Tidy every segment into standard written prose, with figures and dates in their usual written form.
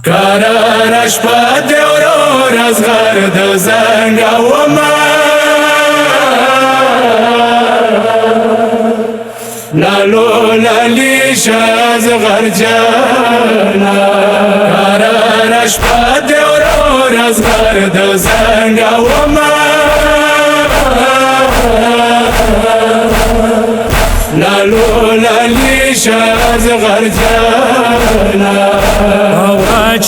قرار شپه د ورور ازغر د زنګومه لالو لالی شازغر جانا قرار شپه د ورور ازغر د زنګومه لالو لالی شازغر جانا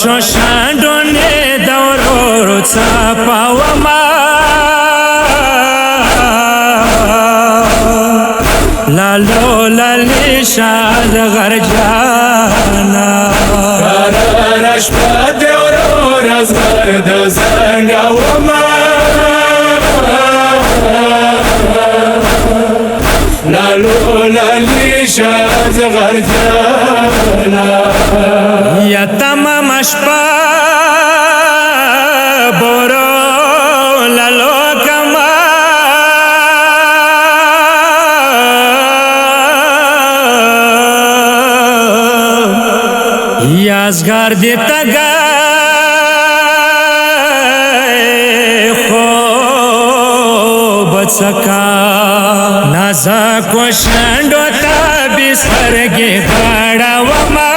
چو شندونه دورو څپاوما لالو لالی شاد غرجانا قرار شپه د ورور ازغر د زنګومه لالو لالی شازغر جانا یا تمام شپه بورو لالو کما یازگار دیتا گای خوب سکا نازا کو شندو تا بسرگی غاڑا وما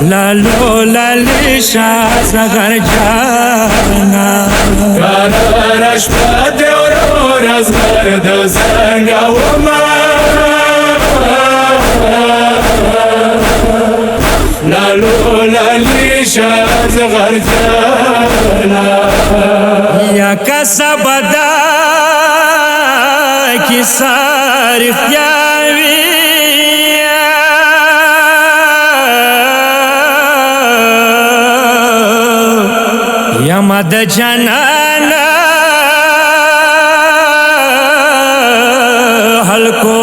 لالو لالی شازغر جانا قرار شپه د ورور ازغر د زنګومه لالو لالی شازغر جانا یا کسب دا کی صارف یاوی یا مد جنانا حلقو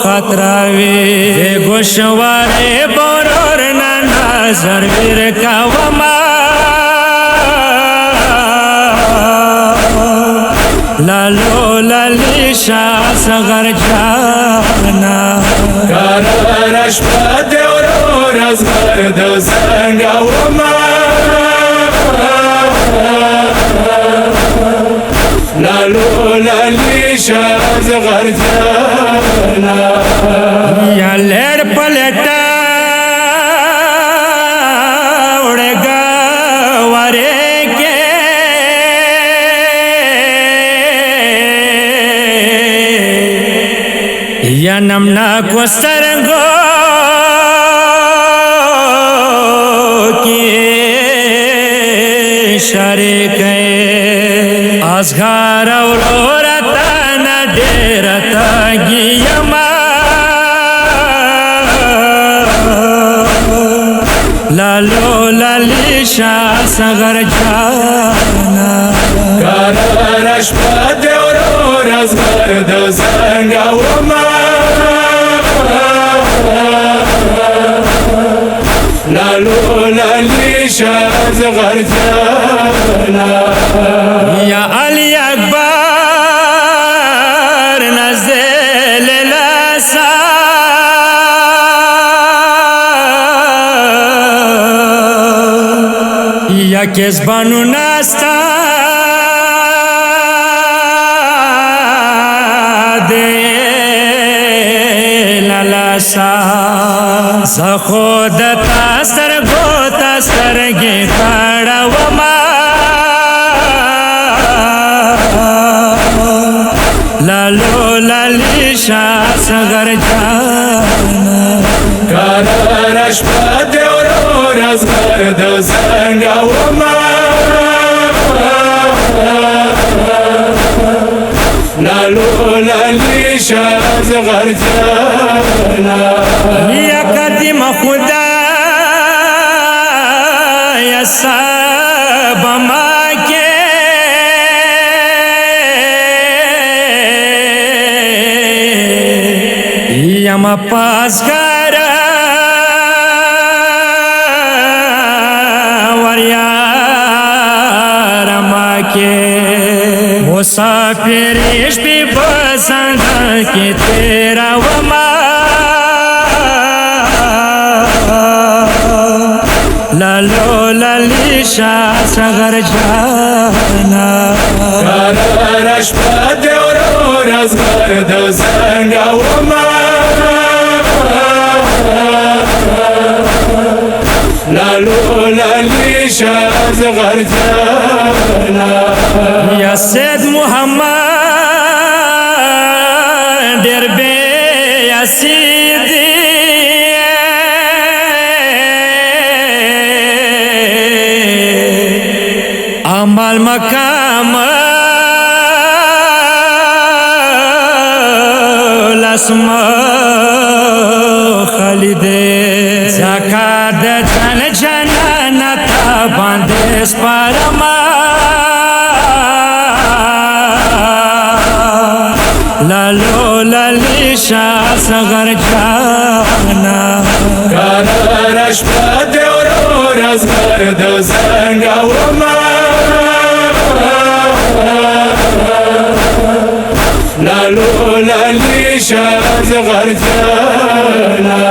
خطراوی گوشوارے بورور نظر ورکا وما لالو لالی شازغر جانا قرار شپه د ورور ازغر د زنګومه لالو لالی شازغر جانا یا لڑ پلٹا اڑگا ورے کے یا نمنا کو سرگو کی شریک ازغار اورورتا ندیرتا گیما لالو لالی شازغر جانا قرار شپه د ورور ازغر د زنګومه لالو لالی شازغر جانا یا علی اکبر نزل لسا یا کسبانو نستا دے للسا زخود تاستر گو تاستر گی پڑا وما لالو لالی شازغر جانا قرار شپه د ورور ازغر د زنګومه لالو لالی شازغر جانا یا قدیم خدا یا سب ما کے یا ما پاس کر وریار ما کے مسافر عشق بھی پسند کی تیرا وما لیشا سغر جانا قرارش پد ورور از غرد زنگ وما لالو لالیشا زغر جانا یا سید محمد دربی یا سیدی عمل مقام لاسما خالد زکات جان جنان تا باندې سپارما لالو لالیشا سغر جانا قرارش پد ورور از غرد زنگ وما لالو لالیشا زغر جانا